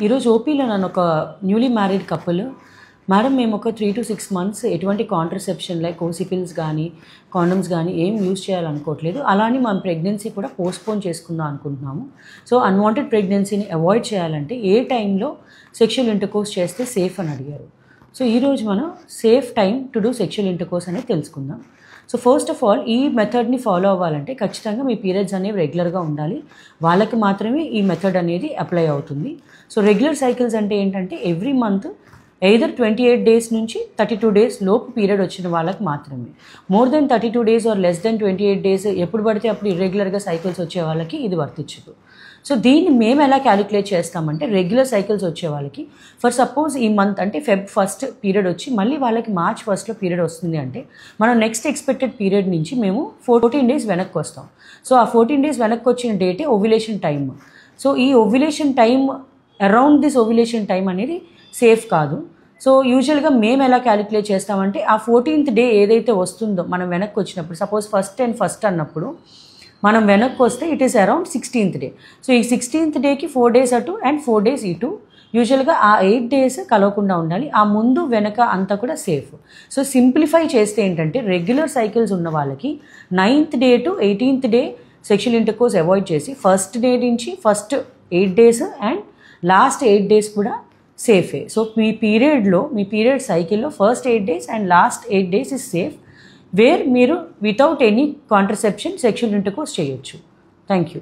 ఈరోజు ఓపీలో నన్ను ఒక న్యూలీ మ్యారీడ్ కపుల్, మేడం మేము ఒక 3 to 6 months ఎటువంటి కాంట్రసెప్షన్ లైక్ ఓసిపిల్స్ కానీ కాండమ్స్ కానీ ఏం యూజ్ చేయాలనుకోవట్లేదు. అలానే మనం ప్రెగ్నెన్సీ కూడా పోస్ట్పోన్ చేసుకుందాం అనుకుంటున్నాము. సో అన్వాంటెడ్ ప్రెగ్నెన్సీని అవాయిడ్ చేయాలంటే ఏ టైంలో సెక్షువల్ ఇంటర్కోర్స్ చేస్తే సేఫ్ అని అడిగారు. సో ఈరోజు మనం safe time to do sexual intercourse అనేది తెలుసుకుందాం. సో ఫస్ట్ ఆఫ్ ఆల్ ఈ మెథడ్ని ఫాలో అవ్వాలంటే ఖచ్చితంగా మీ పీరియడ్స్ అనేవి రెగ్యులర్గా ఉండాలి. వాళ్ళకి మాత్రమే ఈ మెథడ్ అనేది అప్లై అవుతుంది. సో రెగ్యులర్ సైకిల్స్ అంటే ఏంటంటే ఎవ్రీ మంత్ ఎయిదర్ 28 days నుంచి 32 days లోపు పీరియడ్ వచ్చిన వాళ్ళకి మాత్రమే. More than 32 days or less than 28 days ఎప్పుడు పడితే అప్పుడు ఇర్రెగ్యులర్గా సైకిల్స్ వచ్చే వాళ్ళకి ఇది వర్తించదు. సో దీన్ని మేము ఎలా క్యాలిక్యులేట్ చేస్తామంటే రెగ్యులర్ సైకిల్స్ వచ్చే వాళ్ళకి ఫర్ సపోజ్ ఈ మంత్ అంటే Feb 1st పీరియడ్ వచ్చి మళ్ళీ వాళ్ళకి March 1st పీరియడ్ వస్తుంది అంటే మనం నెక్స్ట్ ఎక్స్పెక్టెడ్ పీరియడ్ నుంచి మేము 14 days వెనక్కి వస్తాం. సో ఆ 14 days వెనక్కి వచ్చిన డేటే ఓవ్యులేషన్ టైమ్. సో ఈ ovulation time around this ovulation time అనేది సేఫ్ కాదు. సో యూజువల్గా మేము ఎలా క్యాలిక్యులేట్ చేస్తామంటే ఆ 14th day ఏదైతే వస్తుందో మనం వెనక్కి వచ్చినప్పుడు సపోజ్ 1st అన్నప్పుడు మనం వెనక్కి వస్తే it is around 16th day. So ఈ 16th dayకి 4 days అటు అండ్ 4 days ఇటు. యూజువల్గా ఆ 8 days కలవకుండా ఉండాలి. ఆ ముందు వెనక అంతా కూడా సేఫ్. సో సింప్లిఫై చేస్తే ఏంటంటే రెగ్యులర్ సైకిల్స్ ఉన్న వాళ్ళకి 9th day to 18th day sexual intercourse avoid చేసి ఫస్ట్ డే నుంచి first 8 days and last 8 days కూడా సేఫే. సో మీ పీరియడ్ సైకిల్లో first 8 days and last 8 days is safe, where మీరు without any contraception sexual intercourse చేయొచ్చు. Thank you.